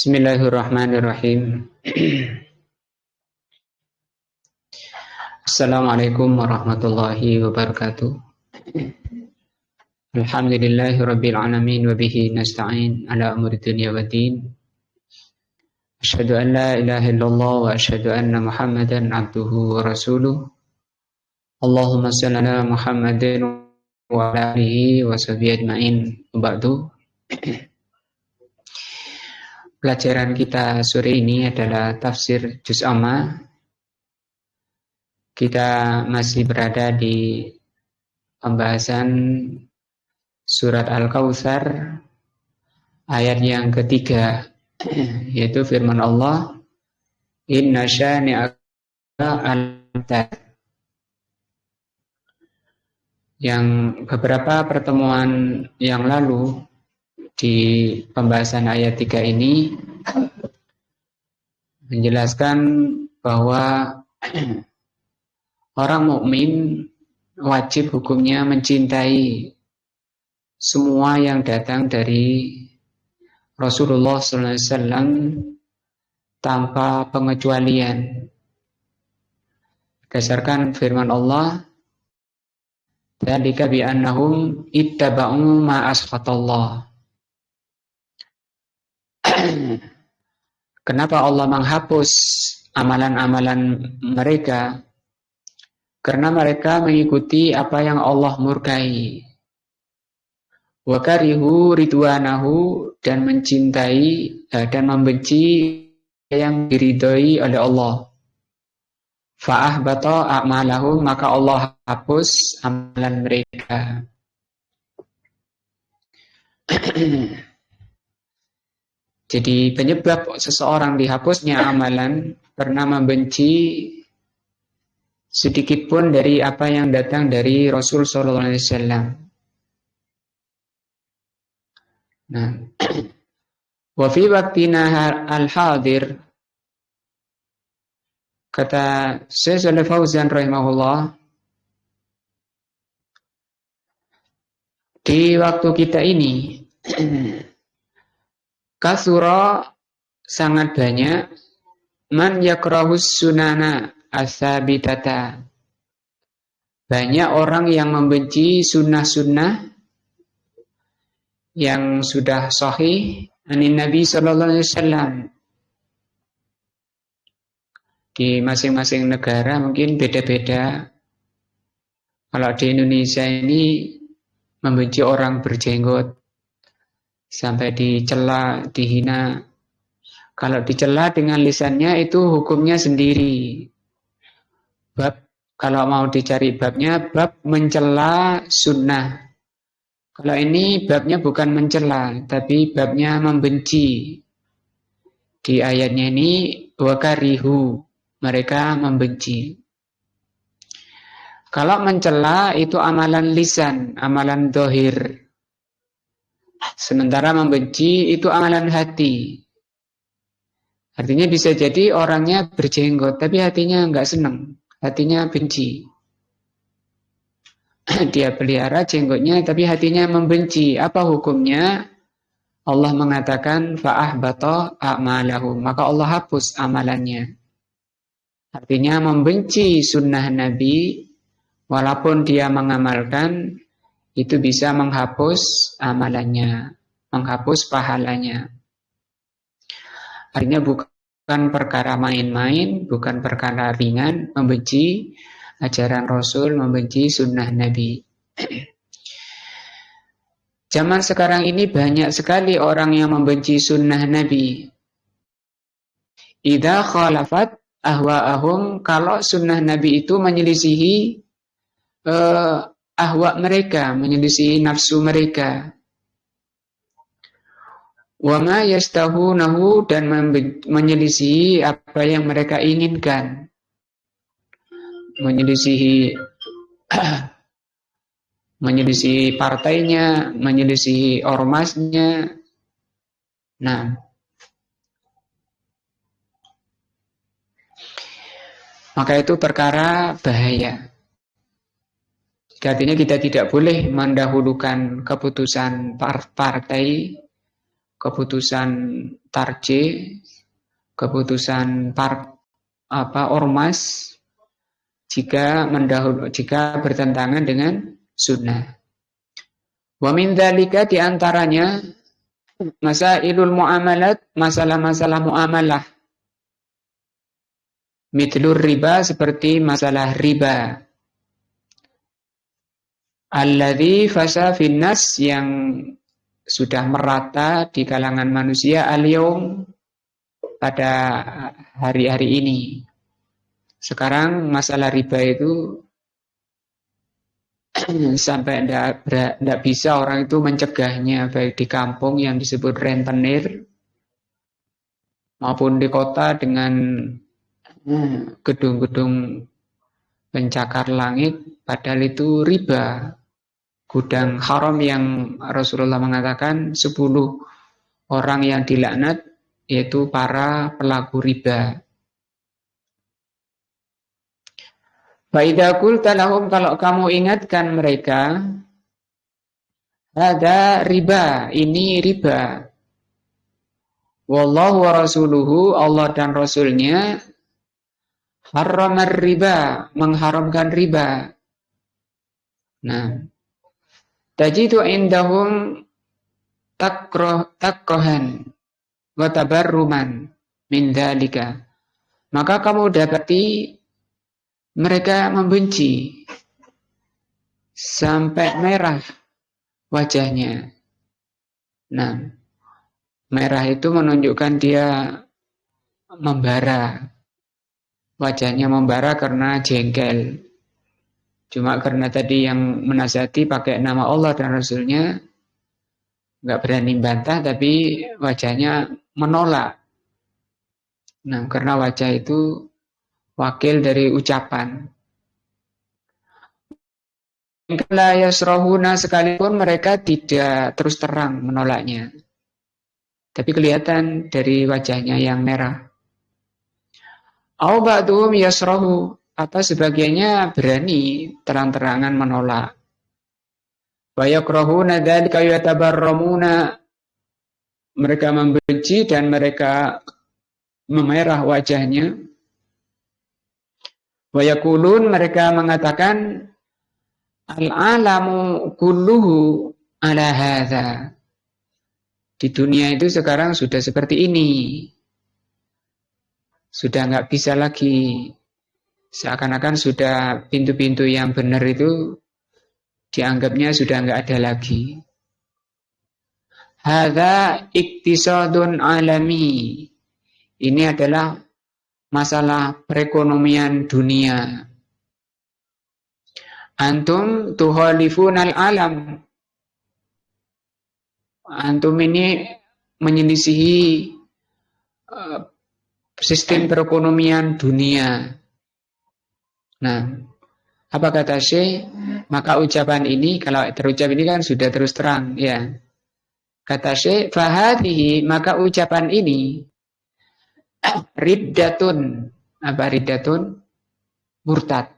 Bismillahirrahmanirrahim. Assalamualaikum warahmatullahi wabarakatuh. Alhamdulillahi rabbil alamin wa bihi nasta'in ala umuri dunya waddin. Asyhadu an la ilaha illallah wa asyhadu anna Muhammadan abduhu wa rasuluh. Allahumma shalli ala Muhammadin wa ala alihi wa sahbihi ajmain. Wa ba'du. Pelajaran kita sore ini adalah tafsir Juz Amma. Kita masih berada di pembahasan surat Al-Kautsar ayat yang ketiga, yaitu firman Allah, Inna syani'aka al-abtar. Yang beberapa pertemuan yang lalu di pembahasan ayat 3 ini menjelaskan bahwa orang mukmin wajib hukumnya mencintai semua yang datang dari Rasulullah SAW tanpa pengecualian. Berdasarkan firman Allah, dzalika bi annahum ittaba'u ma asqatallah. Kenapa Allah menghapus amalan-amalan mereka? Karena mereka mengikuti apa yang Allah murkai. Wa karihu ridwanahu, dan mencintai dan membenci yang diridhoi oleh Allah. Fa ahbata a'malahum, maka Allah hapus amalan mereka. Jadi penyebab seseorang dihapusnya amalan karena membenci sedikit pun dari apa yang datang dari Rasul sallallahu alaihi wasallam. Nah, wa fi waqtina al-hadir, kata Syekh Shalih Fauzan rahimahullah, di waktu kita ini kasura, sangat banyak, man yakrahus sunana asabitata, banyak orang yang membenci sunnah-sunnah yang sudah sahih anin Nabi sallallahu alaihi wasallam. Di masing-masing negara mungkin beda-beda. Kalau di Indonesia ini membenci orang berjenggot, sampai dicela, dihina. Kalau dicela dengan lisannya itu hukumnya sendiri. Bab, kalau mau dicari babnya, bab mencela sunnah. Kalau ini babnya bukan mencela, tapi babnya membenci. Di ayatnya ini, wakarihu, mereka membenci. Kalau mencela itu amalan lisan, amalan zahir. Sementara membenci itu amalan hati. Artinya bisa jadi orangnya berjenggot, tapi hatinya enggak senang, hatinya benci. Dia pelihara jenggotnya, tapi hatinya membenci. Apa hukumnya? Allah mengatakan fa'ahbata a'malahu, maka Allah hapus amalannya. Artinya membenci sunnah Nabi, walaupun dia mengamalkan, itu bisa menghapus amalannya, menghapus pahalanya. Artinya bukan perkara main-main, bukan perkara ringan, membenci ajaran Rasul, membenci sunnah Nabi. Zaman sekarang ini banyak sekali orang yang membenci sunnah Nabi. Idza khalafat ahwa'ahum, kalau sunnah Nabi itu menyelisihi ahwa mereka, menyelisihi nafsu mereka. Wa ma yastahunahu, dan menyelisihi apa yang mereka inginkan. Menyelisihi partainya, menyelisihi ormasnya. Nah, maka itu perkara bahaya. Artinya kita tidak boleh mendahulukan keputusan partai, keputusan tarje, keputusan ormas jika bertentangan dengan sunnah. Wa min dzalika di antaranya masailul muamalat, masalah-masalah muamalah. Mithlur riba, seperti masalah riba. Alladzi fasa finnas, yang sudah merata di kalangan manusia al-yaum, pada hari-hari ini. Sekarang masalah riba itu sampai tidak bisa orang itu mencegahnya, baik di kampung yang disebut rentenir maupun di kota dengan gedung-gedung pencakar langit, padahal itu riba, gudang haram yang Rasulullah mengatakan 10 orang yang dilaknat, yaitu para pelaku riba. Fa'idha qulta lahum, kalau kamu ingatkan mereka, ada riba, ini riba. Wallahu wa rasuluhu, Allah dan Rasulnya, harramar riba, mengharamkan riba. Nah, tajidu indahum takrohan wa tabarruman min dzalika. Maka kamu dapati mereka membenci sampai merah wajahnya. Nah, merah itu menunjukkan dia membara. Wajahnya membara karena jengkel. Cuma karena tadi yang menasihati pakai nama Allah dan Rasulnya, nggak berani bantah, tapi wajahnya menolak. Nah, karena wajah itu wakil dari ucapan. La yasrahuna, sekalipun mereka tidak terus terang menolaknya, tapi kelihatan dari wajahnya yang merah. Au ba'duhum yasrahu, atau sebagiannya berani terang-terangan menolak. Wa yakrahuna dzalika yatabarramuna, mereka membenci dan mereka memerah wajahnya. Wa yaqulun, mereka mengatakan, al-alamu kulluhu ala hadza. Di dunia itu sekarang sudah seperti ini. Sudah nggak bisa lagi. Seakan-akan sudah pintu-pintu yang benar itu dianggapnya sudah nggak ada lagi. Hadza iktisadun alami. Ini adalah masalah perekonomian dunia. Antum tuhalifun al-alam. Antum ini menyelisihi sistem perekonomian dunia. Nah, apa kata Syekh? Maka ucapan ini, kalau terucap ini kan sudah terus terang, ya. Kata Syekh, fahadihi, maka ucapan ini riddatun. Apa riddatun? Murtad.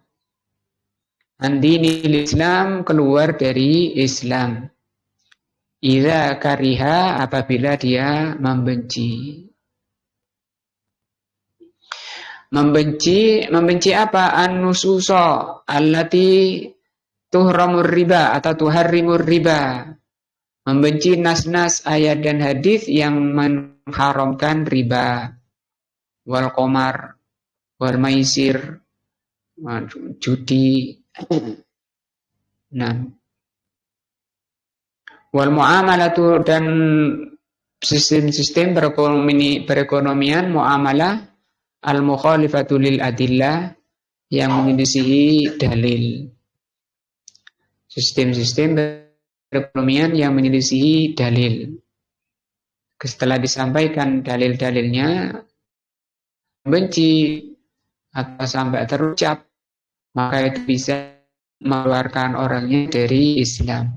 Andinil Islam, keluar dari Islam. Idza kariha, apabila dia membenci. Membenci apa? An-nususa allati tuhramur riba atau tuharrimur riba. Membenci nas-nas ayat dan hadis yang mengharamkan riba. Wal qamar, wal maisir, judi. Nah, wal muamalatu, dan sistem-sistem perekonomian muamalah al-mukhalifatu lil adillah, yang menyelisihi dalil. Sistem-sistem perekonomian yang menyelisihi dalil. Setelah disampaikan dalil-dalilnya, benci atau sampai terucap, maka itu bisa mengeluarkan orangnya dari Islam.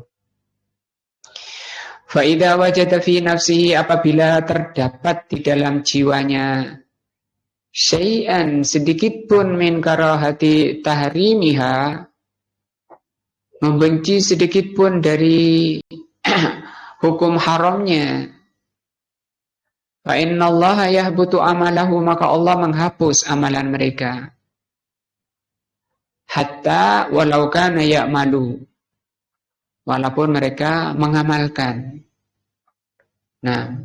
Fa idza wajada fi nafsihi, apabila terdapat di dalam jiwanya syai'an, sedikit pun min karahati tahrimiha, membenci sedikit pun dari hukum haramnya, Fa innallaha yahbutu amalahu, maka Allah menghapus amalan mereka. Hatta walau kana ya'malu, walaupun mereka mengamalkan. Nah,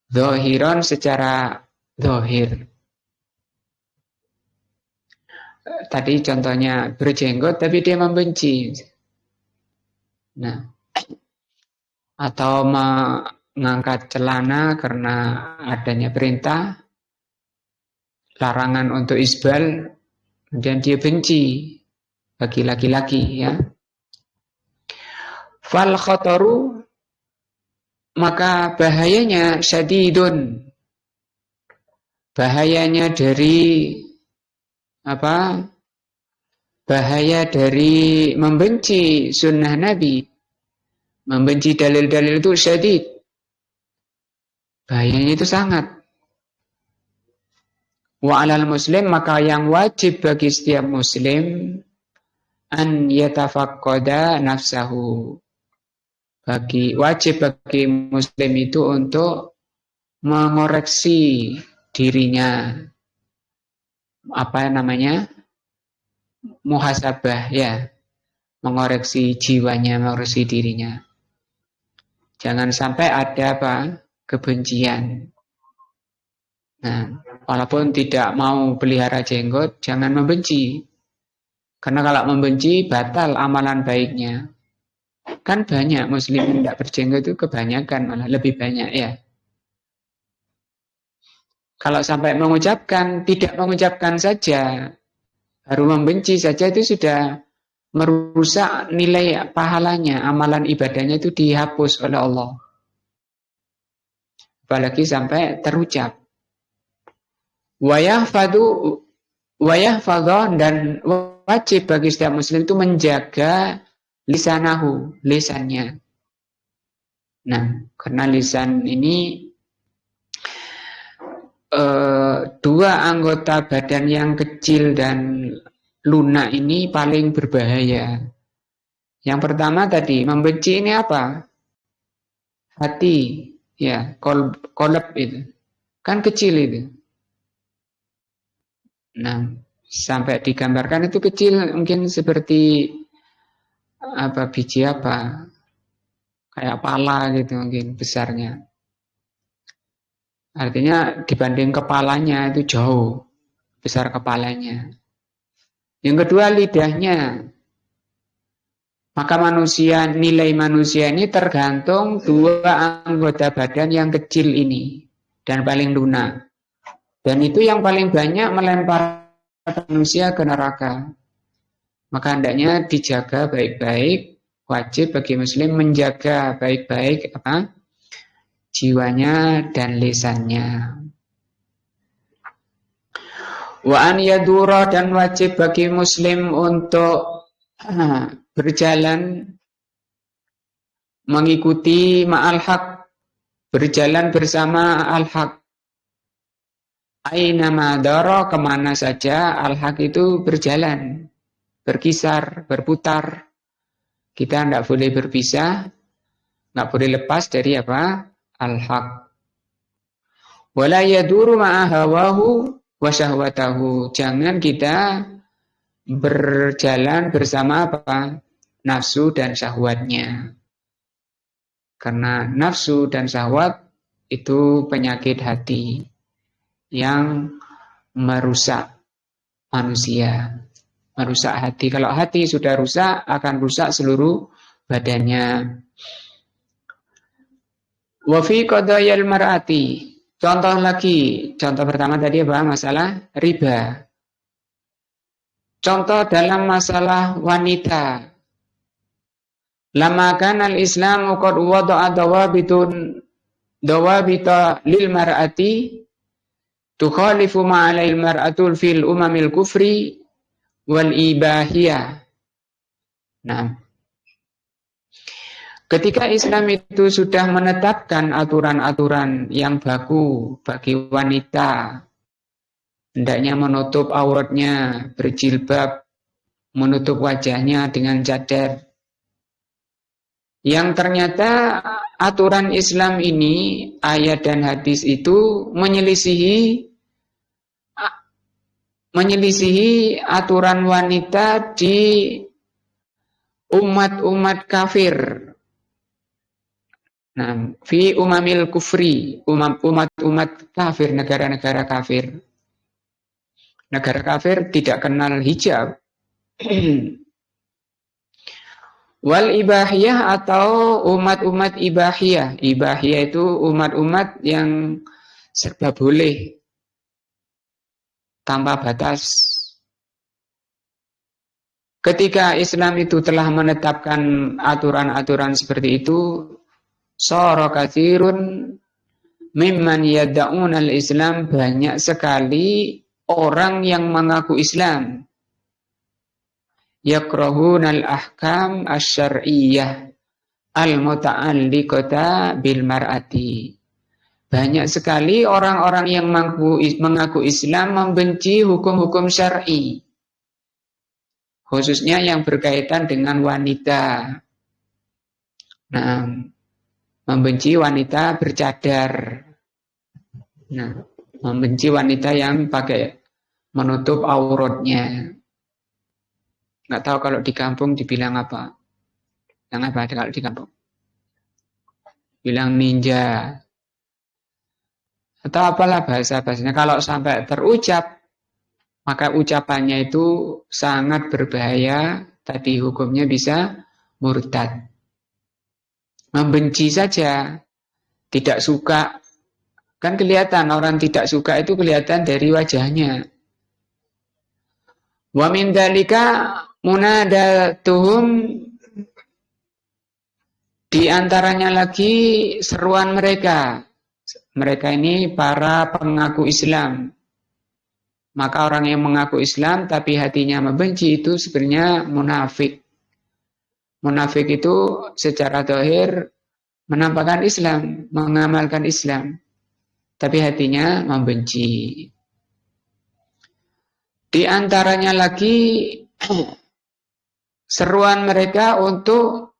zahiran secara zahir. Tadi contohnya berjenggot tapi dia membenci. Nah, atau mengangkat celana karena adanya perintah, larangan untuk isbal, dan dia benci bagi laki-laki, ya. Fal khataru, maka bahayanya syadidun. Bahayanya dari apa? Bahaya dari membenci sunnah Nabi, membenci dalil-dalil itu syadid. Bahayanya itu sangat. Wa 'alal muslim, maka yang wajib bagi setiap muslim an yatafaqqada nafsahu. Wajib bagi muslim itu untuk mengoreksi dirinya. Apa namanya? Muhasabah, ya. Mengoreksi jiwanya, mengoreksi dirinya. Jangan sampai ada apa? Kebencian. Nah, walaupun tidak mau pelihara jenggot, jangan membenci. Karena kalau membenci, batal amalan baiknya. Kan banyak muslim yang tidak berjenggot itu kebanyakan, malah lebih banyak, ya. Kalau sampai tidak mengucapkan saja, baru membenci saja, itu sudah merusak nilai pahalanya, amalan ibadahnya itu dihapus oleh Allah. Apalagi sampai terucap. Wayahfadhu, dan wajib bagi setiap muslim itu menjaga lisannya. Nah, karena lisan ini dua anggota badan yang kecil dan lunak ini paling berbahaya. Yang pertama tadi, membenci ini apa? Hati, ya, kolab itu. Kan kecil itu. Nah, sampai digambarkan itu kecil, mungkin seperti apa, biji apa, kayak pala gitu mungkin besarnya. Artinya dibanding kepalanya itu jauh besar kepalanya. Yang kedua, lidahnya. Maka nilai manusia ini tergantung dua anggota badan yang kecil ini dan paling lunak. Dan itu yang paling banyak melempar manusia ke neraka. Maka hendaknya dijaga baik-baik. Wajib bagi muslim menjaga baik-baik jiwanya dan lisannya. Wa an yadura, dan wajib bagi muslim untuk berjalan mengikuti ma'al haq, berjalan bersama al-haq. Aina madara, kemana saja al-haq itu berjalan, berkisar, berputar. Kita tidak boleh berpisah, tidak boleh lepas dari apa? Al-haq. Wala yaduru ma'a hawahu wa syahwatahu. Jangan kita berjalan bersama apa? Nafsu dan syahwatnya. Karena nafsu dan syahwat itu penyakit hati yang merusak manusia. Merusak hati. Kalau hati sudah rusak, akan rusak seluruh badannya. Wa fi qadayal mar'ati. Contoh lagi. Contoh pertama tadi apa? Masalah riba. Contoh dalam masalah wanita. Lama kana al-Islamu qad wada'a dawabita lil mar'ati tukhalifu ma'alil mar'atul fil umamil kufri wal ibahiyah. Nah, ketika Islam itu sudah menetapkan aturan-aturan yang baku bagi wanita, hendaknya menutup auratnya, berjilbab, menutup wajahnya dengan cadar. Yang ternyata aturan Islam ini, ayat dan hadis itu menyelisihi aturan wanita di umat-umat kafir. Nah, fi umamil kufri, umat-umat kafir, negara-negara kafir. Negara kafir tidak kenal hijab. Wal ibahiyah atau umat-umat ibahiyah. Ibahiyah itu umat-umat yang serba boleh, tanpa batas. Ketika Islam itu telah menetapkan aturan-aturan seperti itu, sara katsirun mimman yad'unal Islam, banyak sekali orang yang mengaku Islam. Yakrahunal ahkam asy-syar'iyyah al-muta'alliqata bil mar'ati. Banyak sekali orang-orang yang mengaku Islam membenci hukum-hukum syar'i, khususnya yang berkaitan dengan wanita. Nah, membenci wanita bercadar. Nah, membenci wanita yang pakai menutup auratnya. Nggak tahu kalau di kampung dibilang apa. Yang apa kalau di kampung? Bilang ninja. Atau apalah bahasa-bahasanya. Kalau sampai terucap, maka ucapannya itu sangat berbahaya. Tadi hukumnya bisa murtad. Membenci saja, tidak suka. Kan kelihatan orang tidak suka itu kelihatan dari wajahnya. Wa min dzalika munadatuhum, di antaranya lagi seruan mereka. Mereka ini para pengaku Islam. Maka orang yang mengaku Islam tapi hatinya membenci itu sebenarnya munafik. Munafik itu secara zahir menampakkan Islam, mengamalkan Islam, tapi hatinya membenci. Di antaranya lagi seruan mereka untuk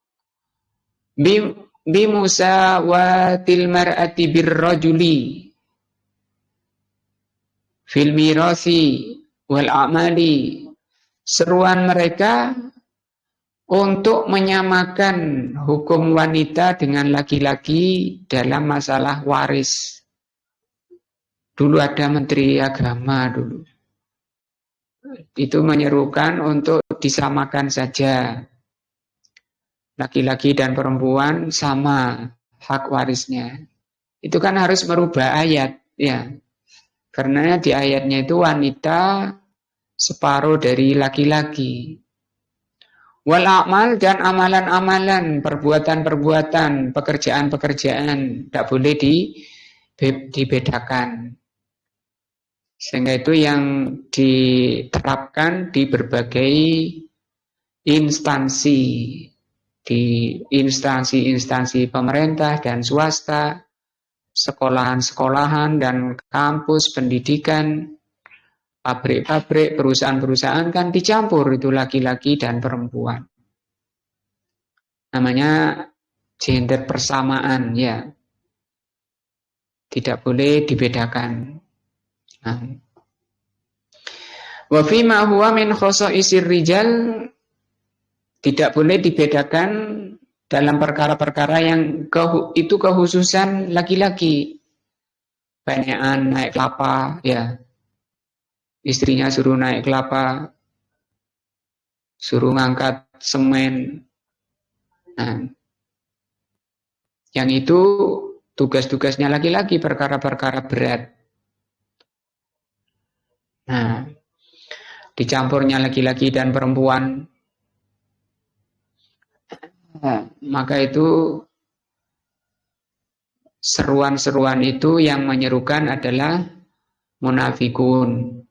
bimusawatil mar'ati birrajuli fil mirasi wal amali. Seruan mereka untuk menyamakan hukum wanita dengan laki-laki dalam masalah waris. Dulu ada menteri agama dulu. Itu menyerukan untuk disamakan saja. Laki-laki dan perempuan sama hak warisnya. Itu kan harus merubah ayat, ya. Karena di ayatnya itu wanita separuh dari laki-laki. Wal a'mal, dan amalan-amalan, perbuatan-perbuatan, pekerjaan-pekerjaan tidak boleh dibedakan. Sehingga itu yang diterapkan di berbagai instansi, di instansi-instansi pemerintah dan swasta, sekolahan-sekolahan dan kampus pendidikan, pabrik-pabrik, perusahaan-perusahaan kan dicampur itu laki-laki dan perempuan. Namanya gender persamaan, ya. Tidak boleh dibedakan. Nah. Wa fima huwa min khosa'isir rijal, tidak boleh dibedakan dalam perkara-perkara yang itu kekhususan laki-laki. Banyakan naik kelapa, ya. Istrinya suruh naik kelapa, suruh ngangkat semen. Nah, yang itu tugas-tugasnya laki-laki, perkara-perkara berat. Nah, dicampurnya laki-laki dan perempuan. Nah, maka itu seruan-seruan itu yang menyerukan adalah munafikun.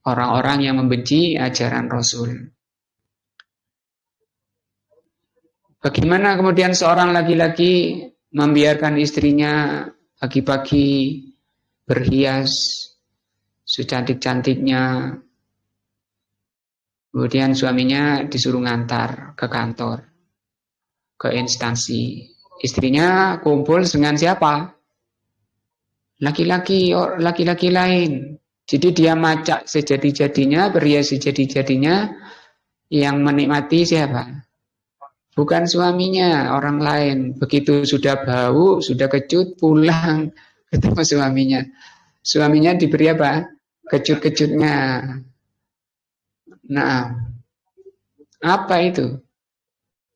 Orang-orang yang membenci ajaran Rasul. Bagaimana kemudian seorang laki-laki membiarkan istrinya pagi-pagi berhias secantik-cantiknya, kemudian suaminya disuruh ngantar ke kantor. ke instansi. Istrinya kumpul dengan siapa? Laki-laki lain. Jadi dia macak sejadi-jadinya, berhias sejadi-jadinya, yang menikmati siapa? Bukan suaminya, orang lain. Begitu sudah bau, sudah kecut, pulang ketemu suaminya. Suaminya diberi apa? Kecut-kecutnya. Nah, apa itu?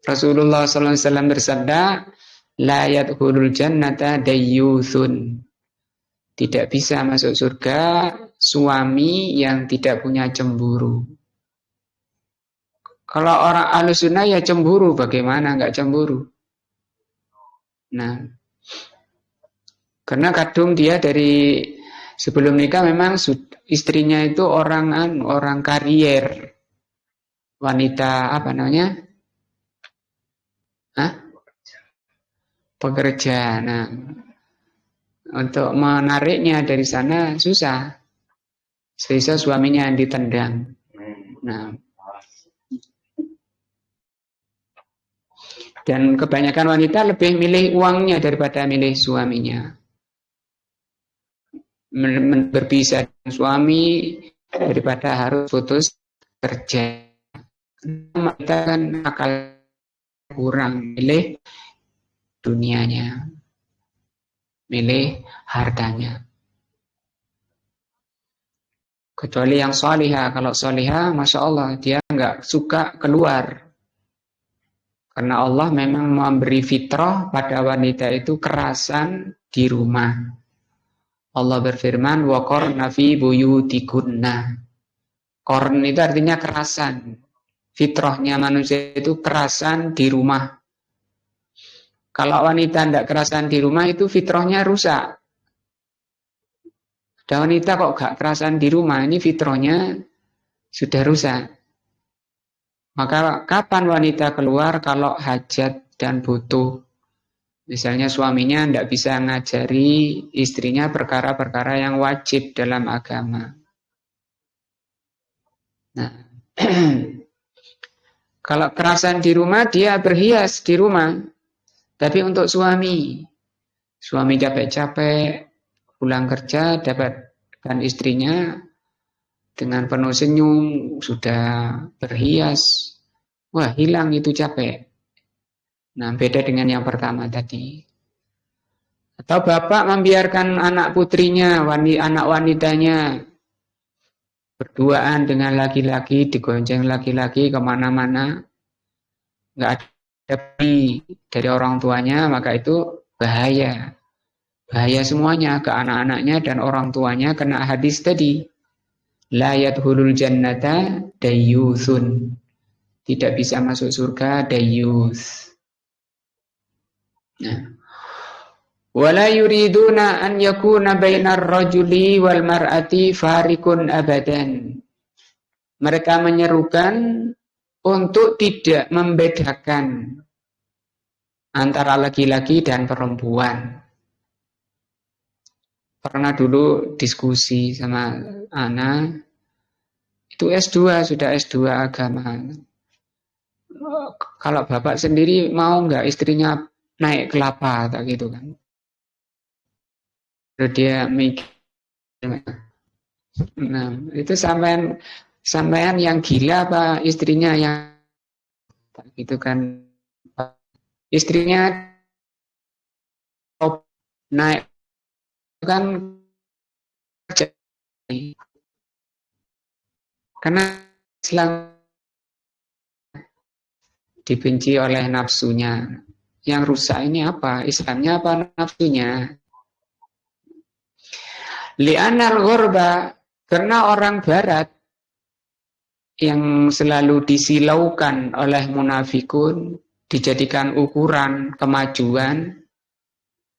Rasulullah SAW bersabda, la yadkhulul jannata dayyuthun. Tidak bisa masuk surga suami yang tidak punya cemburu. Kalau orang Ahlussunnah ya cemburu, bagaimana enggak cemburu? Nah, karena kadung dia dari sebelum nikah memang istrinya itu orang karier, wanita apa namanya? Pekerja. Nah, untuk menariknya dari sana susah. Sehingga suaminya yang ditendang. Nah, dan kebanyakan wanita lebih milih uangnya daripada milih suaminya. Berpisah dengan suami daripada harus putus kerja. Kita kan akal kurang, milih dunianya, milih hartanya. Kecuali yang salihah. Kalau salihah, Masya Allah, dia nggak suka keluar. Karena Allah memang memberi fitrah pada wanita itu kerasan di rumah. Allah berfirman, waqarna fi buyutikunna. Qarn itu artinya kerasan. Fitrahnya manusia itu kerasan di rumah. Kalau wanita tidak kerasan di rumah itu fitrahnya rusak. Ada wanita kok gak kerasan di rumah, ini fitrahnya sudah rusak. Maka kapan wanita keluar? Kalau hajat dan butuh. Misalnya suaminya tidak bisa ngajari istrinya perkara-perkara yang wajib dalam agama. Nah, kalau kerasan di rumah, dia berhias di rumah. Tapi untuk suami capek-capek pulang kerja, dapatkan istrinya dengan penuh senyum, sudah berhias. Wah, hilang itu capek. Nah, beda dengan yang pertama tadi. Atau bapak membiarkan anak putrinya, anak wanitanya berduaan dengan laki-laki, digonceng laki-laki kemana-mana, nggak ada dari orang tuanya, maka itu bahaya. Bahaya semuanya, ke anak-anaknya dan orang tuanya kena hadis tadi. La yadkhulul jannata dayyuthun. Tidak bisa masuk surga dayyuth. Nah. Wala yuriduna an yakuna bainar rajuli wal mar'ati farikun abadan. Mereka menyerukan untuk tidak membedakan antara laki-laki dan perempuan. Pernah dulu diskusi sama anak, itu S2, sudah S2 agama. Kalau bapak sendiri mau nggak istrinya naik kelapa, tak gitu kan? Terus dia mikir, nah itu sampean yang gila apa istrinya yang tak gitu kan? Istrinya naik kan kerja, karena Islam dibenci oleh nafsunya. Yang rusak ini apa? Islamnya apa nafsunya? Li'anal ghurba, karena orang barat yang selalu disilaukan oleh munafikun, dijadikan ukuran kemajuan.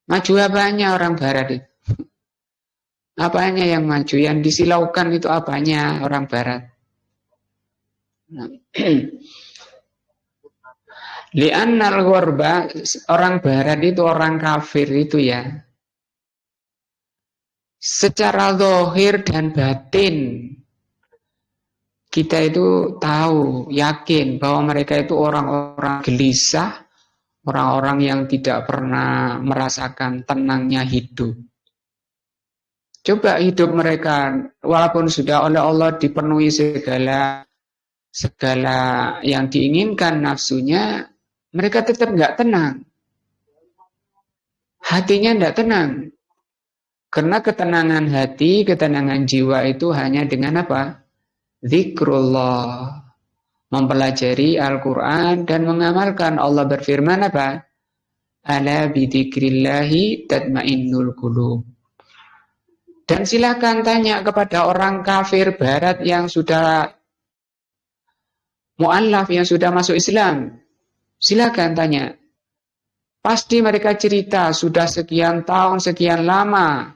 Maju apanya orang barat itu? Apanya yang maju? Yang disilaukan itu apanya orang barat? Li'annal ghurba, orang barat itu orang kafir itu ya. Secara zahir dan batin kita itu tahu, yakin bahwa mereka itu orang-orang gelisah, orang-orang yang tidak pernah merasakan tenangnya hidup. Coba hidup mereka, walaupun sudah oleh Allah dipenuhi segala yang diinginkan nafsunya, mereka tetap nggak tenang. Hatinya nggak tenang. Karena ketenangan hati, ketenangan jiwa itu hanya dengan apa? Zikrullah. Mempelajari Al-Quran dan mengamalkan. Allah berfirman apa? Ala bidzikrillahi tatmainnul qulub. Dan silakan tanya kepada orang kafir barat yang sudah mu'allaf, yang sudah masuk Islam. Silakan tanya. Pasti mereka cerita sudah sekian tahun, sekian lama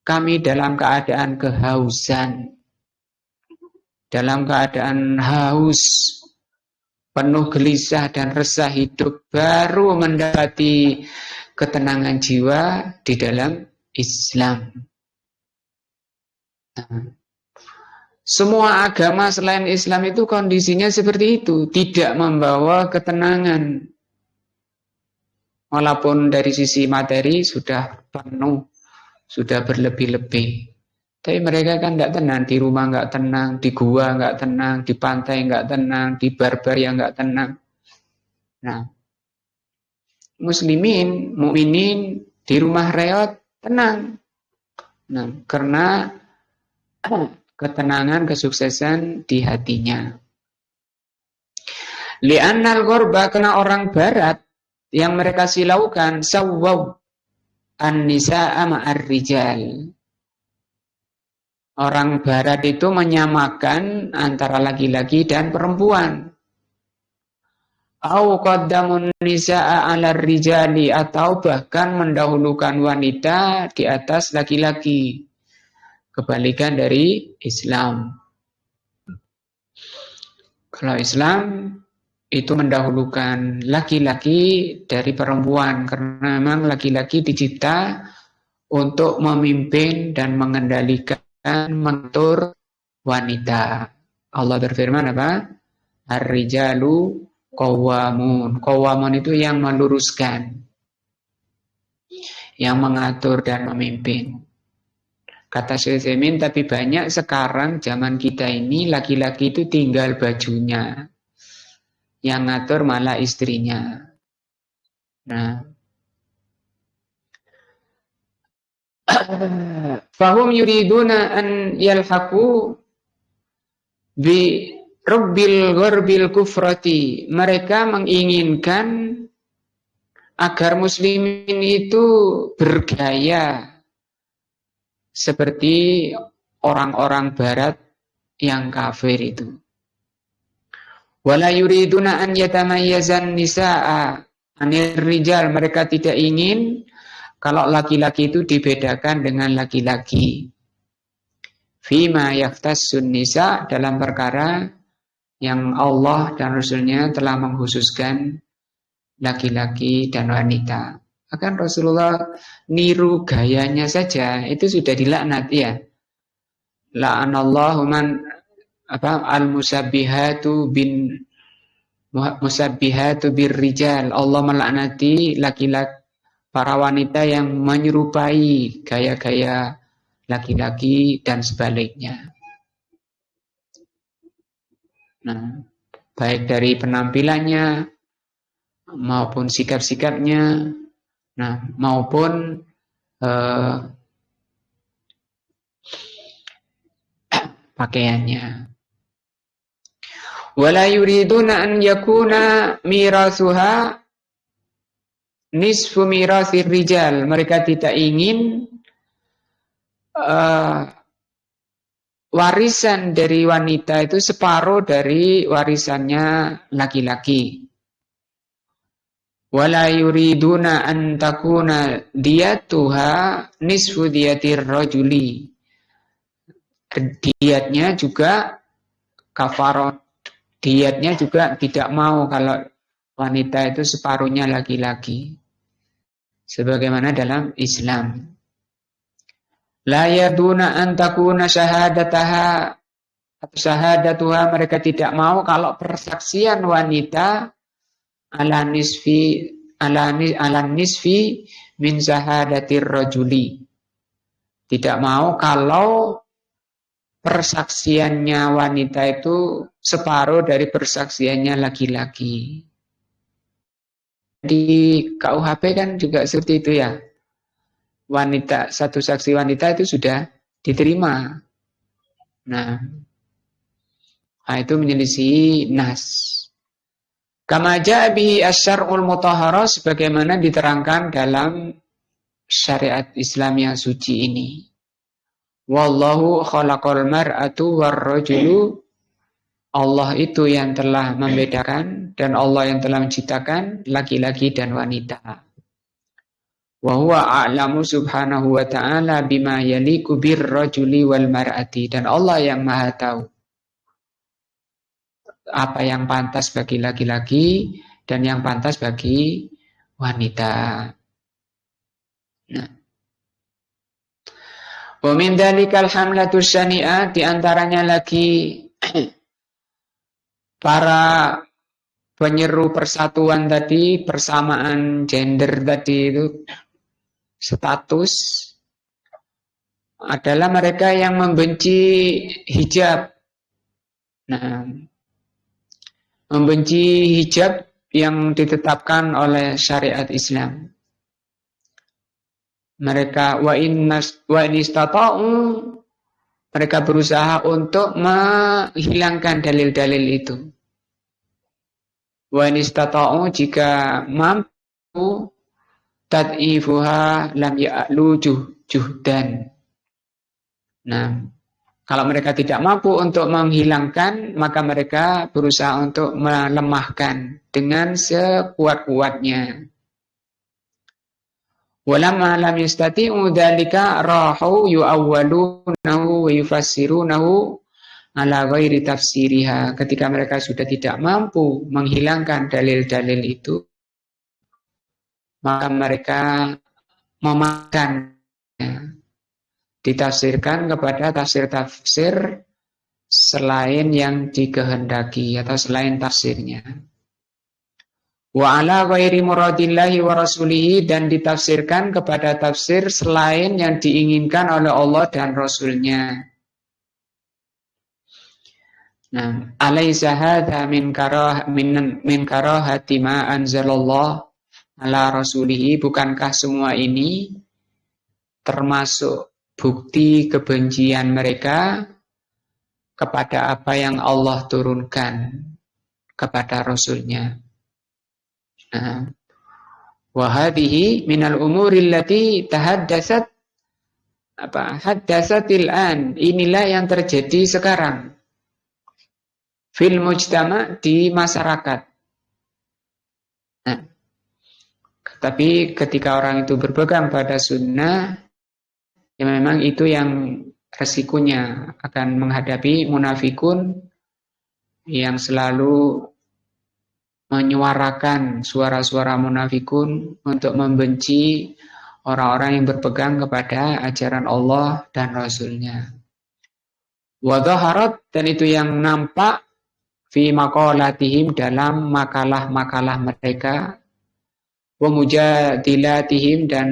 kami dalam keadaan kehausan. Dalam keadaan haus, penuh gelisah dan resah hidup, baru mendapati ketenangan jiwa di dalam Islam. Semua agama selain Islam itu kondisinya seperti itu, tidak membawa ketenangan. Walaupun dari sisi materi sudah penuh, sudah berlebih-lebih. Tapi mereka kan tidak tenang, di rumah nggak tenang, di gua nggak tenang, di pantai nggak tenang, di barbar yang nggak tenang. Nah, muslimin, mukminin di rumah reot tenang. Nah, karena ketenangan, kesuksesan di hatinya. Li'annal ghorba, karena orang barat yang mereka silaukan, sawwaw an-nisa'a ma'ar rijal. Orang barat itu menyamakan antara laki-laki dan perempuan. Au qaddamun nisa'a 'alar rijali, atau bahkan mendahulukan wanita di atas laki-laki. Kebalikan dari Islam. Kalau Islam itu mendahulukan laki-laki dari perempuan, karena memang laki-laki dicipta untuk memimpin dan mengendalikan, mengatur wanita. Allah berfirman apa? Ar-rijalu qawwamun. Qawwamun itu yang meluruskan, yang mengatur dan memimpin. Kata Syekh Utsaimin, tapi banyak sekarang zaman kita ini laki-laki itu tinggal bajunya, yang ngatur malah istrinya. Nah, fahum yuriduna an yalhaqu bi rabbil gharbil kufrati. Mereka menginginkan agar muslimin itu bergaya seperti orang-orang barat yang kafir itu. Wala yuriduna an yatamayyazan nisaa anir rijal. Mereka tidak ingin kalau laki-laki itu dibedakan dengan laki-laki. Fima yaftassun nisa, dalam perkara yang Allah dan Rasulnya telah mengkhususkan laki-laki dan wanita. Akan Rasulullah niru gayanya saja itu sudah dilaknat ya. La'anallahu man al-musabbihatu birrijal. Allah melaknati laki-laki, para wanita yang menyerupai gaya-gaya laki-laki dan sebaliknya. Nah, baik dari penampilannya maupun sikap-sikapnya, nah maupun pakaiannya. Wala yuriduna an yakuna mirasuha nisfu mirasir rijal. Mereka tidak ingin warisan dari wanita itu separuh dari warisannya laki-laki. Wala yuriduna an takuna diyatuha nisfu diyatir rajuli. Diatnya juga kafarot. Diatnya juga tidak mau kalau wanita itu separuhnya laki-laki. Sebagaimana dalam Islam. La yaduna an takuna syahadataha atau syahadatuha, mereka tidak mau kalau persaksian wanita ala nisfi ala nisfi min syahadatir rajuli. Tidak mau kalau persaksiannya wanita itu separuh dari persaksiannya laki-laki. Di KUHP kan juga seperti itu ya. Wanita, satu saksi wanita itu sudah diterima. Nah itu menyelisih nas. Kama ja'a bihi asy-syar'ul mutahhara, sebagaimana diterangkan dalam syariat Islam yang suci ini. Wallahu khalaqal mar'atu war-rajulu, Allah itu yang telah membedakan dan Allah yang telah menciptakan laki-laki dan wanita. Wa huwa a'lamu subhanahu wa ta'ala bima yaliqu bir-rajuli wal mar'ati, dan Allah yang Maha tahu apa yang pantas bagi laki-laki dan yang pantas bagi wanita. Nah, wa min dzalikal hamlatus syani'ah, di antaranya lagi para penyeru persatuan tadi, persamaan gender tadi itu status, adalah mereka yang membenci hijab. Nah, membenci hijab yang ditetapkan oleh syariat Islam. Mereka wa in istata'u, mereka berusaha untuk menghilangkan dalil-dalil itu. Wa in istata'u, jika mampu, tad'ifuha lam ya'lu juhdan. Nah, kalau mereka tidak mampu untuk menghilangkan, maka mereka berusaha untuk melemahkan dengan sekuat-kuatnya. Walamma lam yastati'u dzalika rahu yu'awwalunahu wa yufassirunahu ala ghairi tafsiriha. Ketika mereka sudah tidak mampu menghilangkan dalil-dalil itu, maka mereka memakannya, ditafsirkan kepada tafsir-tafsir selain yang dikehendaki atau selain tafsirnya. Wa ala ghairi muradillahi wa rasulihi, dan ditafsirkan kepada tafsir selain yang diinginkan oleh Allah dan Rasulnya. Nah, alaysa hadza min karahati ma anzalallah ala rasulihi, bukankah semua ini termasuk bukti kebencian mereka kepada apa yang Allah turunkan kepada Rasulnya. Nah, wa hadhihi minal umuri allati haddatsatil an, inilah yang terjadi sekarang fil mujtama, di masyarakat. Nah, tapi ketika orang itu berpegang pada sunnah, ya memang itu yang resikonya, akan menghadapi munafikun yang selalu menyuarakan suara-suara munafikun untuk membenci orang-orang yang berpegang kepada ajaran Allah dan Rasulnya. Wa dhaharat, dan itu yang nampak fi maqalatihim, dalam makalah-makalah mereka, wa mujadilatihim, dan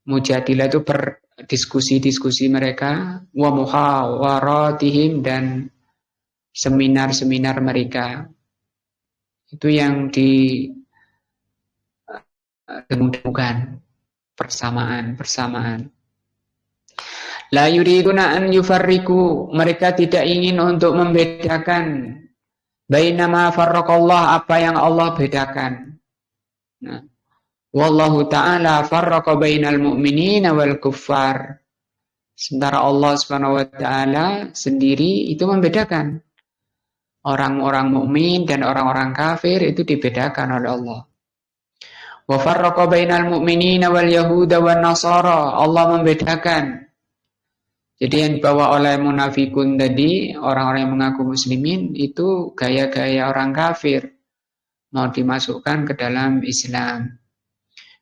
mujadilah itu berdiskusi-diskusi mereka, wa muhawaratihim, dan seminar-seminar mereka. Itu yang ditemukan persamaan. La yuriduna an yufarriku, mereka tidak ingin untuk membedakan bainama farraqallah, apa yang Allah bedakan. Nah, wallahu ta'ala farraqa bainal mu'minina wal kuffar. Sementara Allah Subhanahu wa taala sendiri itu membedakan orang-orang mukmin dan orang-orang kafir, itu dibedakan oleh Allah. Wa farraqa bainal mu'minina wal yahuda wan nasara, Allah membedakan. Jadi yang dibawa oleh munafikun tadi, orang-orang yang mengaku muslimin, itu gaya-gaya orang kafir, mau dimasukkan ke dalam Islam.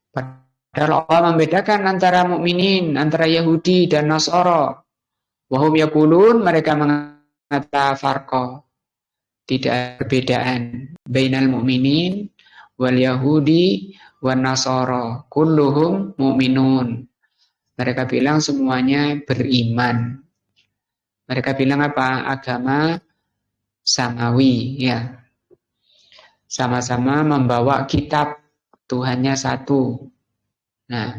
Padahal Allah membedakan antara mukminin, antara Yahudi dan Nasara. Wahum yaqulun, mereka mengatakan farqa, tidak ada perbedaan bainal mu'minin wal yahudi wan nasara kulluhum mu'minun. Mereka bilang semuanya beriman. Mereka bilang apa? Agama samawi, ya. Sama-sama membawa kitab, Tuhannya satu. Nah,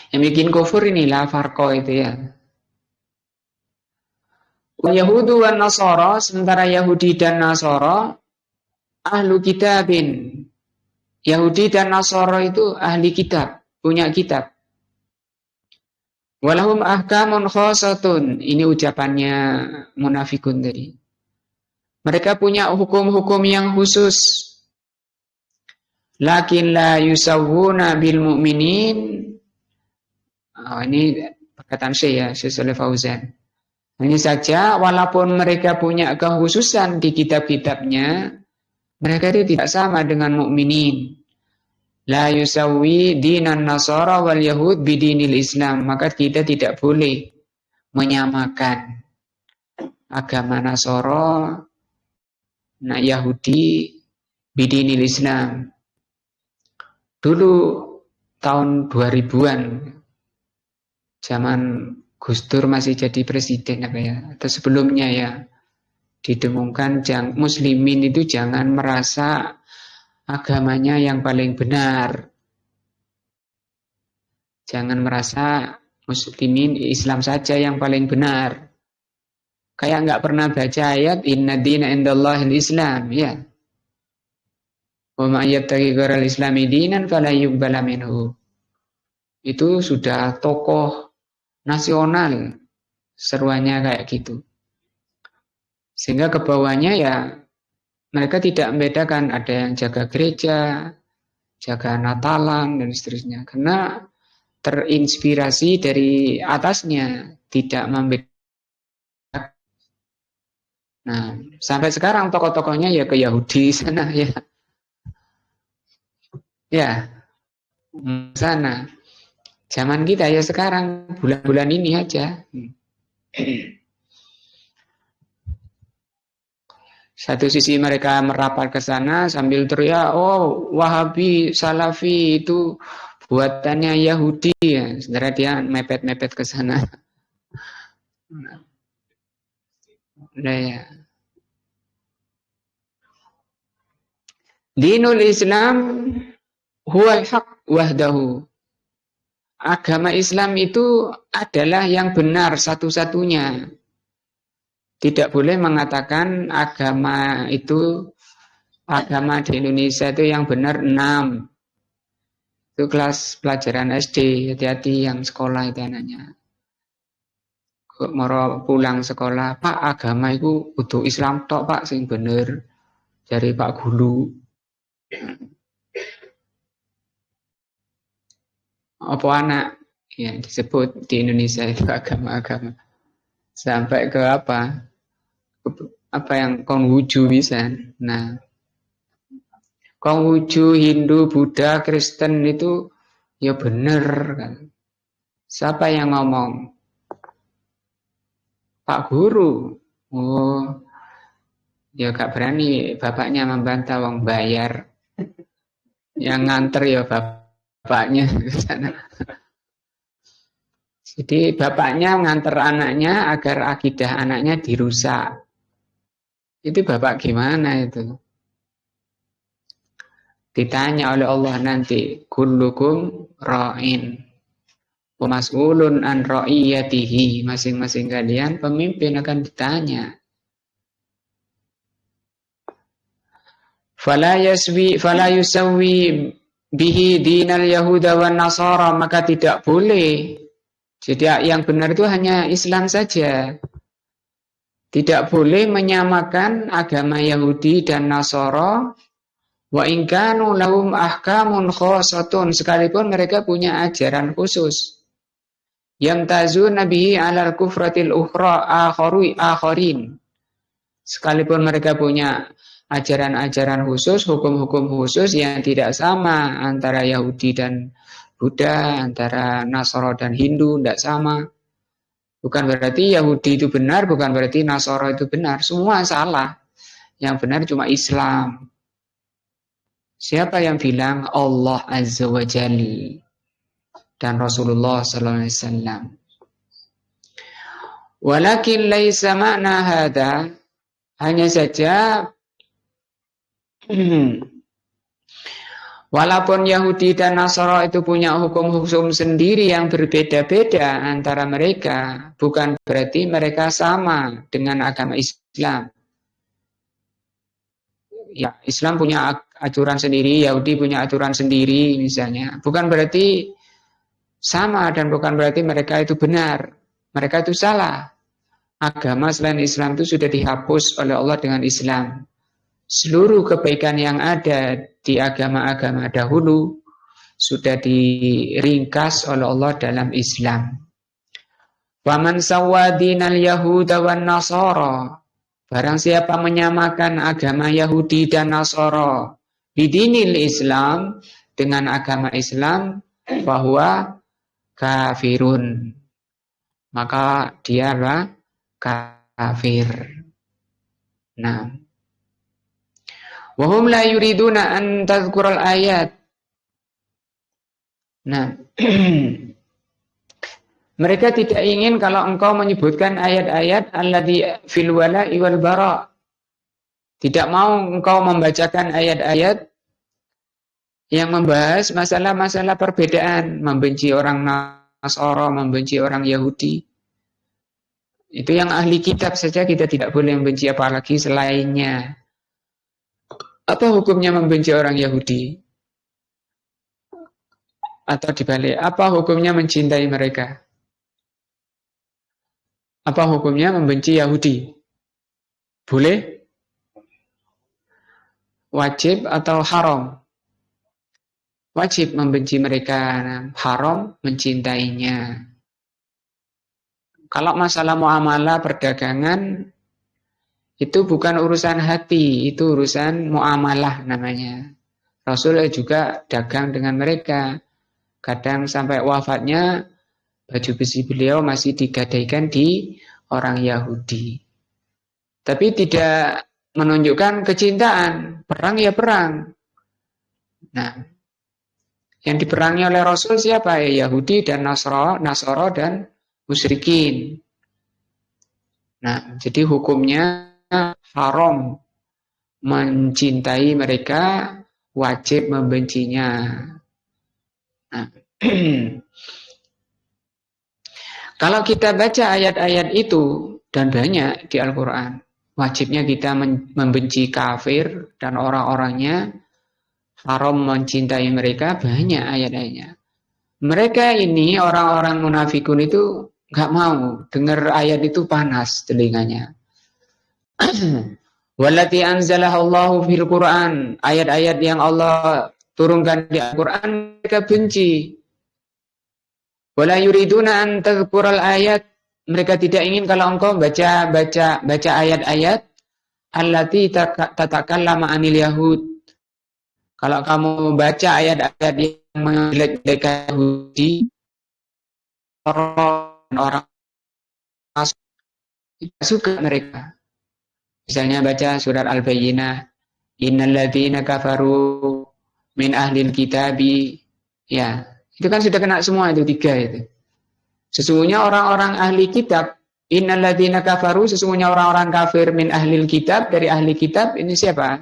yang bikin kufur inilah farqo itu ya. Yahudu wan Nasara, sementara Yahudi dan Nasara ahlu kitabin. Yahudi dan Nasara itu ahli kitab, punya kitab. Walahum ahkamun khosatun. Ini ucapannya munafikun tadi. Mereka punya hukum-hukum yang khusus. Lakin la yusawwuna bil mu'minin. Ini perkataan Syekh Shalih Fauzan. Hanya saja walaupun mereka punya kekhususan di kitab-kitabnya, mereka itu tidak sama dengan mukminin. La yusawwi dinan nasara wal yahud bidinil Islam. Maka kita tidak boleh menyamakan agama Nasara, Yahudi bidinil Islam. Dulu tahun 2000-an, zaman Gus Dur masih jadi presiden atau sebelumnya ya, didengungkan muslimin itu jangan merasa agamanya yang paling benar. Jangan merasa muslimin Islam saja yang paling benar. Kayak nggak pernah baca ayat inna dina indallahil Islam, ya. Wa ma yattaqi ghairal islami dinan fala yuqbala minhu. Itu sudah tokoh nasional seruannya kayak gitu. Sehingga ke bawahnya ya mereka tidak membedakan ada yang jaga gereja, jaga Natalan dan seterusnya. Karena terinspirasi dari atasnya, tidak membedakan. Nah, sampai sekarang tokoh-tokohnya ya ke Yahudi sana ya. Ya, sana. Zaman kita ya sekarang, bulan-bulan ini aja. Satu sisi mereka merapat ke sana sambil teriak, oh Wahabi, Salafi itu buatannya Yahudi ya. Sebenarnya dia mepet-mepet ke sana. Nah, ya. Dinul Islam huwal haq wahdahu. Agama Islam itu adalah yang benar satu-satunya. Tidak boleh mengatakan agama di Indonesia itu yang benar 6. Itu kelas pelajaran SD, hati-hati yang sekolah itu anaknya. Mau pulang sekolah, Pak agama itu kudu Islam tok Pak sing bener. Dari Pak Guru. Apa anak yang disebut di Indonesia itu agama-agama. Sampai ke apa yang Konghucu bisa. Nah, Konghucu, Hindu, Buddha, Kristen itu ya bener kan. Siapa yang ngomong? Pak Guru. Oh, ya gak berani bapaknya membantah wong bayar. Yang nganter ya bapaknya ke sana. Jadi bapaknya nganter anaknya agar akidah anaknya dirusak. Itu bapak gimana itu? Ditanya oleh Allah nanti, kullukum ra'in wa mas'ulun an ra'iyatihi. Masing-masing kalian pemimpin akan ditanya. Fala yusawwi bihi dinal yahuda wan nasara. Maka tidak boleh. Jadi yang benar itu hanya Islam saja. Tidak boleh menyamakan agama Yahudi dan Nasara. Wa in kanu lahum ahkamun khosatun. Sekalipun mereka punya ajaran khusus. Yamtazuna bihi alal kufratil ukhra akharin. Sekalipun mereka punya ajaran-ajaran khusus, hukum-hukum khusus yang tidak sama antara Yahudi dan Buddha, antara Nasara dan Hindu, tidak sama. Bukan berarti Yahudi itu benar, bukan berarti Nasara itu benar. Semua salah. Yang benar cuma Islam. Siapa yang bilang? Allah Azza wa Jalla dan Rasulullah sallallahu alaihi wasallam. Walakin laisa makna hada, hanya saja walaupun Yahudi dan Nasara itu punya hukum-hukum sendiri yang berbeda-beda antara mereka, bukan berarti mereka sama dengan agama Islam. Ya, Islam punya aturan sendiri, Yahudi punya aturan sendiri misalnya. Bukan berarti sama dan bukan berarti mereka itu benar. Mereka itu salah. Agama selain Islam itu sudah dihapus oleh Allah dengan Islam. Seluruh kebaikan yang ada di agama-agama dahulu sudah diringkas oleh Allah dalam Islam. Waman sawwa dinal yahuda wan nasara, barang siapa menyamakan agama Yahudi dan Nasara bidinil Islam, dengan agama Islam, bahwa kafirun, maka dia adalah kafir. Nah, wahum la yuriduna an tadhkural ayat. Nah, mereka tidak ingin kalau engkau menyebutkan ayat-ayat alladzi fil wala'i wal bara'. Tidak mau engkau membacakan ayat-ayat yang membahas masalah-masalah perbedaan, membenci orang Nasara, membenci orang Yahudi. Itu yang ahli kitab saja kita tidak boleh membenci, apalagi selainnya. Apa hukumnya membenci orang Yahudi? Atau dibalik, apa hukumnya mencintai mereka? Apa hukumnya membenci Yahudi? Boleh? Wajib atau haram? Wajib membenci mereka, haram mencintainya. Kalau masalah muamalah perdagangan, itu bukan urusan hati, itu urusan muamalah namanya. Rasul juga dagang dengan mereka. Kadang sampai wafatnya, baju besi beliau masih digadaikan di orang Yahudi. Tapi tidak menunjukkan kecintaan. Perang ya perang. Nah, yang diperangi oleh Rasul siapa? Ya Yahudi dan Nasara dan musyrikin. Nah, jadi hukumnya haram mencintai mereka, wajib membencinya. Nah, kalau kita baca ayat-ayat itu, dan banyak di Al-Quran, wajibnya kita membenci kafir dan orang-orangnya, haram mencintai mereka, banyak ayat-ayatnya. Mereka ini, orang-orang munafikun itu, gak mau dengar ayat itu, panas telinganya. Wallati anzalallahu fil Quran, ayat-ayat yang Allah turunkan di Al-Quran mereka benci. Wala yuriduna an tadhkural ayat, mereka tidak ingin kalau engkau baca ayat-ayat allati tatakallama anil yahud. Kalau kamu baca ayat-ayat yang menjelek-jelekan Yahudi, orang tidak suka mereka. Misalnya baca surat Al-Bayyinah, innal ladzina kafaru min ahlil kitabi, ya, itu kan sudah kena semua itu 3 itu. Sesungguhnya orang-orang ahli kitab, innal ladzina kafaru, sesungguhnya orang-orang kafir min ahlil kitab, dari ahli kitab ini siapa?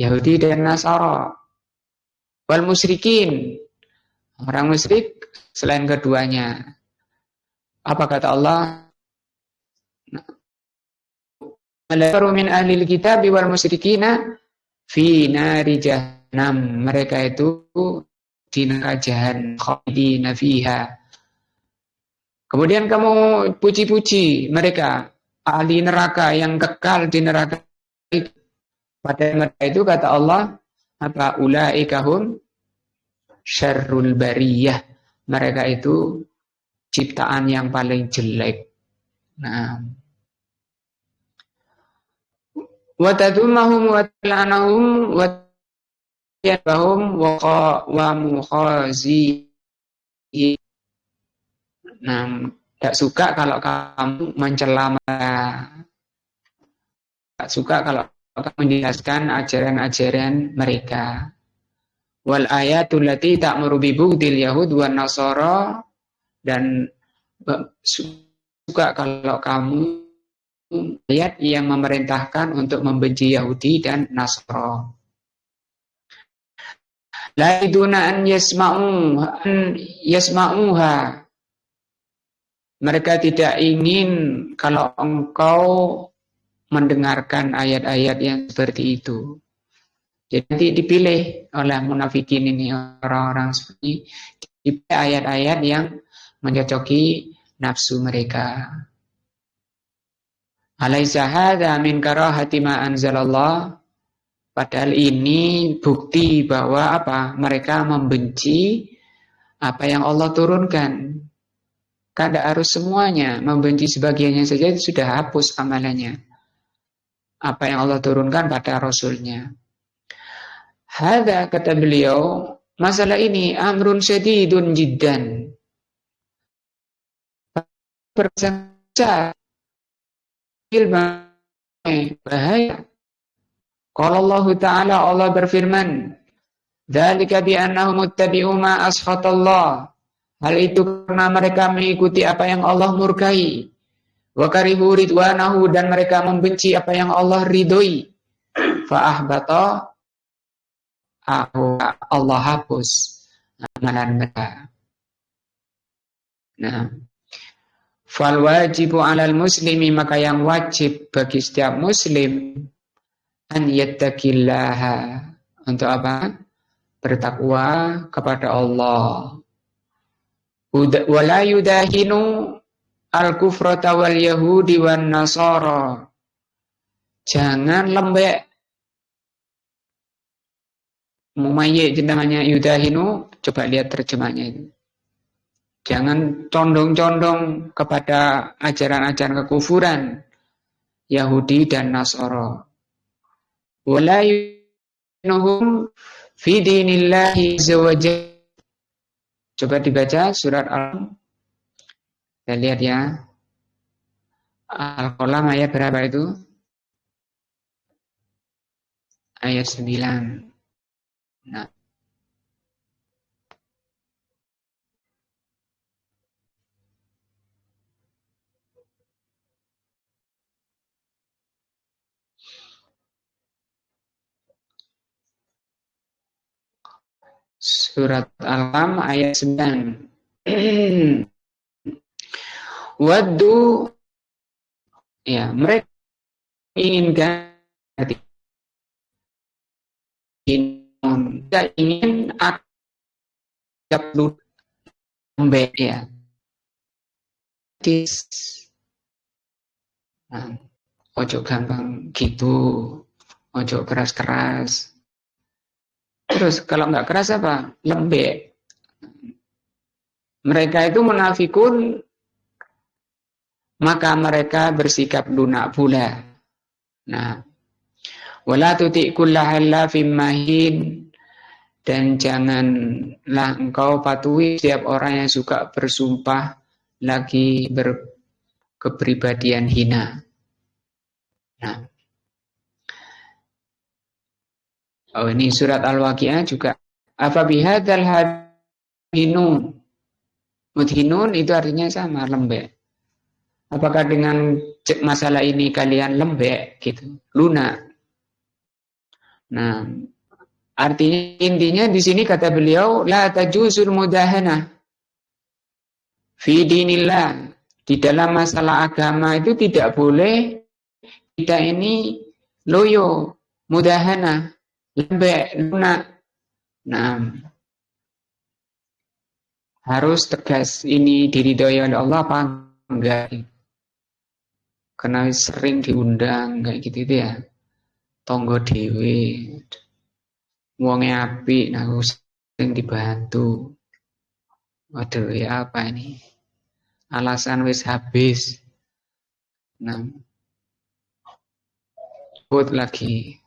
Yahudi dan Nasara. Wal musyrikin, orang musyrik selain keduanya. Apa kata Allah? Malaikaru min ahlil kitab wal musyrikina fi nari jahannam. Mereka itu di neraka jahanam, khalidina fiha. Kemudian kamu puji-puji mereka, ahli neraka yang kekal di neraka itu. Pada mereka itu kata Allah, apa? Ulaikahum syarrul bariyah. Mereka itu ciptaan yang paling jelek. Nah, wa tadumahum wa tal'anahum wa yabahum wa mukhazi. Nah, tidak suka kalau kamu mencela mereka. Tidak suka kalau menjelaskan ajaran-ajaran mereka. Wal ayatul lati ta'muru bi bughdil yahud wan nasara, dan suka kalau kamu ayat yang memerintahkan untuk membenci Yahudi dan Nasara. La iduna an yasma'uha. Mereka tidak ingin kalau engkau mendengarkan ayat-ayat yang seperti itu. Jadi dipilih oleh munafikin ini, orang-orang seperti dipilih ayat-ayat yang mencocoki nafsu mereka. Alaisa hadza min karahati ma anzalallah. Padahal ini bukti bahwa apa? Mereka membenci apa yang Allah turunkan. Kada harus semuanya, membenci sebagiannya saja itu sudah hapus amalannya. Apa yang Allah turunkan pada Rasulnya. Hadza, kata beliau, masalah ini amrun syadidun jiddan. Bersanca bahaya. Qala Allah Ta'ala, Allah berfirman, dzalika bi annahum muttabi'u ma ashatallah. Hal itu karena mereka mengikuti apa yang Allah murkai. Wa karihu ridwanahu, dan mereka membenci apa yang Allah ridhoi. Fa ahbata, Allah hapus amalan mereka. Nah, fal wajibu 'alal muslimi, maka yang wajib bagi setiap muslim an yattaqillaha, untuk apa? Bertakwa kepada Allah. Wala yudahinu al-kufrata wal yahudi wan nasara. Jangan lembek. Mumayyi namanya yudahinu, coba lihat terjemahnya itu. Jangan condong-condong kepada ajaran-ajaran kekufuran Yahudi dan Nasara. Wala yunuhum fi dinillahi zawajah. Coba dibaca surat Al-Qalam. Kita lihat ya. Al-Qalam ayat berapa itu? Ayat 9. Nah. Surat Al-Qalam ayat 9. Waddu, ya, mereka inginkan, tidak ingin akad lembek, ya. Nah, ojo gampang gitu, ojo keras-keras. Terus kalau nggak keras apa? Lembek. Mereka itu munafikun, maka mereka bersikap lunak pula. Nah, wala tuti kulla halafim mahin, dan janganlah engkau patuhi setiap orang yang suka bersumpah lagi berkepribadian hina. Nah, oh, ini surat Al-Waqiah juga. Apa bihadzal hadinun? Mudhinun itu artinya sama, lembek. Apakah dengan masalah ini kalian lembek gitu, lunak? Nah, artinya intinya di sini kata beliau, la tajuzul mudahana fi dinillah. Di dalam masalah agama itu tidak boleh kita ini loyo, mudahana, lembek, lunak. Nah, harus tegas, ini diridhoi oleh Allah apa enggak? Karena sering diundang kayak gitu itu ya. Tonggo dewe, wonge apik, nah sering dibantu. Waduh, ya apa ini? Alasan wis habis. Nah, buat lagi.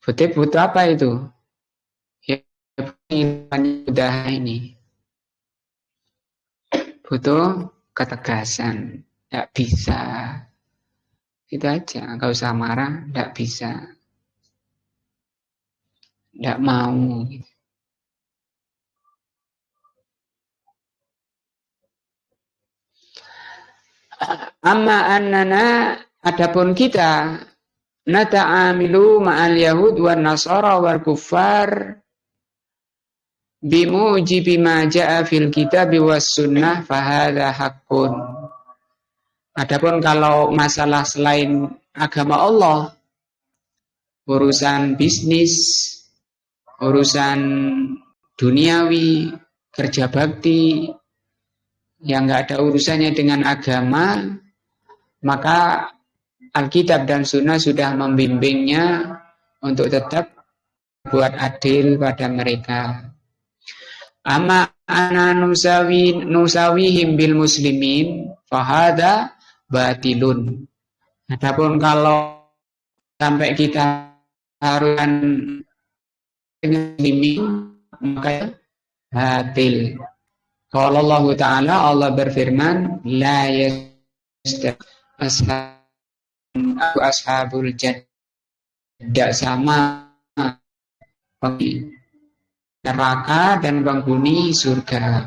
Butuh apa itu? Ya, udah ini. Butuh ketegasan. Tidak bisa. Itu aja, nggak usah marah, tidak bisa. Tidak mau. Amma annana, adapun kita, nata'amilu ma'al yahud wan nasara wal kuffar bimujibi ma ja'a fil kitabi was sunnah fahadha haqqun. Adapun kalau masalah selain agama Allah, urusan bisnis, urusan duniawi, kerja bakti, yang nggak ada urusannya dengan agama, maka Alkitab dan Sunnah sudah membimbingnya untuk tetap buat adil pada mereka. Amma ana nusawihim bil muslimin fahada batilun. Adapun kalau sampai kita harus dengan muslimin, maka batil. Kalau Allah Ta'ala, Allah berfirman, la yastaq ashabul jannah, tidak sama neraka dan penghuni surga.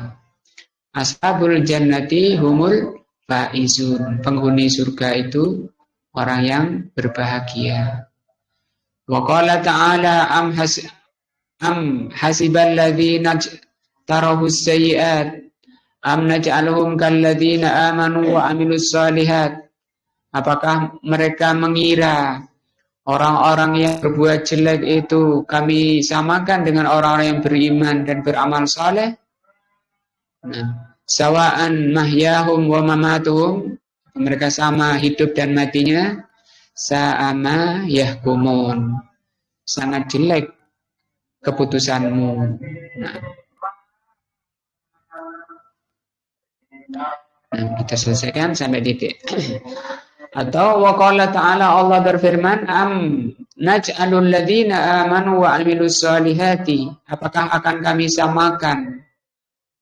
Ashabul jannati humul faizun, penghuni surga itu orang yang berbahagia. Wa qala ta'ala am hasibal ladzina tarahus sayyi'at am naj'aluhum kalladzina amanu wa amilus shalihat. Apakah mereka mengira orang-orang yang berbuat jelek itu kami samakan dengan orang-orang yang beriman dan beramal saleh? Nah, sawa'an mahyahum wa mamatuhum, mereka sama hidup dan matinya. Sa'ama yahkumun, sangat jelek keputusanmu. Nah, kita selesaikan sampai titik. Atau waqala ta'ala, Allah berfirman, am naj'alul ladzina amanu wa amilus solihati, apakah akan kami samakan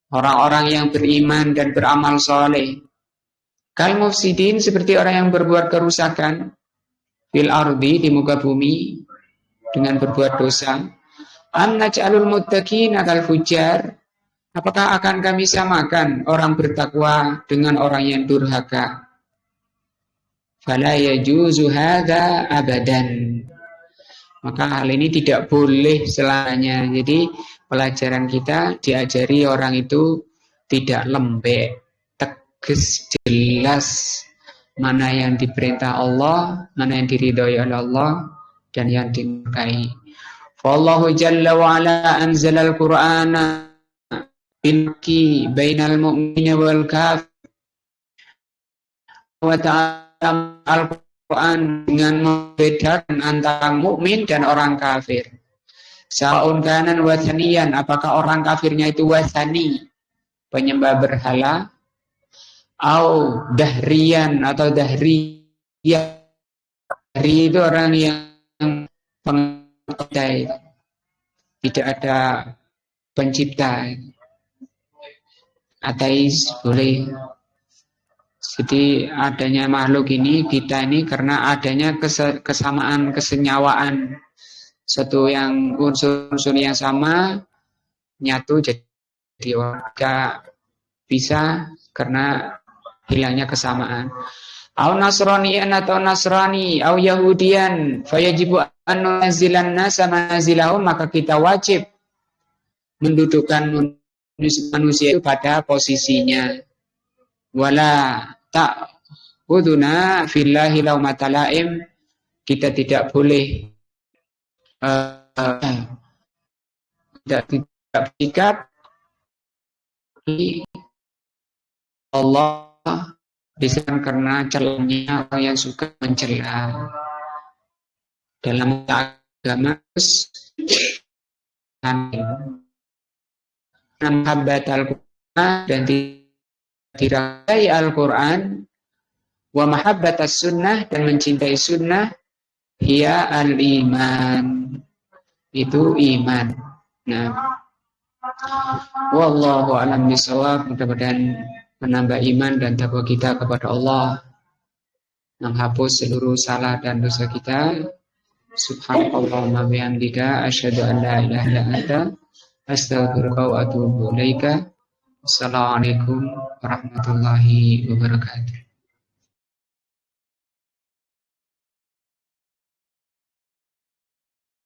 orang-orang yang beriman dan beramal soleh kal mufsidin, seperti orang yang berbuat kerusakan fil ardi, di muka bumi dengan berbuat dosa. Am naj'alul muttaqina kal fujar, apakah akan kami samakan orang bertakwa dengan orang yang durhaka? Fala yajuzu hadza abadan, maka hal ini tidak boleh selamanya. Jadi pelajaran kita diajari orang itu tidak lembek, tegas, jelas mana yang diperintah Allah, mana yang diridhoi oleh Allah, dan yang dimurkai. Wallahu jalla wa ala anzala al-Qur'ana bilki bainal mu'mini wal kafir wa ta'ala, Al-Quran dengan membedakan antara mukmin dan orang kafir. Sa'un kanan wasaniyan, apakah orang kafirnya itu wasani, penyembah berhala, au dahriyan atau dahriyah. Dahri itu orang yang pencipta, tidak ada pencipta. Ateis boleh. Jadi adanya makhluk ini, kita ini, karena adanya kesamaan, kesenyawaan, satu yang unsur-unsur yang sama nyatu jadi warga bisa karena hilangnya kesamaan. Au nasraniyan atau nasrani, au yahudian, fayajibu an nunazilan nasa manazilahum, maka kita wajib mendudukkan manusia itu pada posisinya. Wala ta'khuduna fillahi laumata laim, kita tidak boleh tidak bersikap Allah disebabkan karena celahnya orang yang suka mencela. Dalam agama Nampakbat Al-Quran dan dirakai Al-Quran, wa mahabbatas sunnah, dan mencintai sunnah, hiya al-iman, itu iman. Nah, wallahu a'lam bishawab. Mudah-mudahan menambah iman dan takwa kita kepada Allah, menghapus seluruh salah dan dosa kita. Subhanallahumma bihamdika asyhadu an la ilaha illa anta astaghfiruka wa atubu ilaika. Assalamualaikum warahmatullahi wabarakatuh.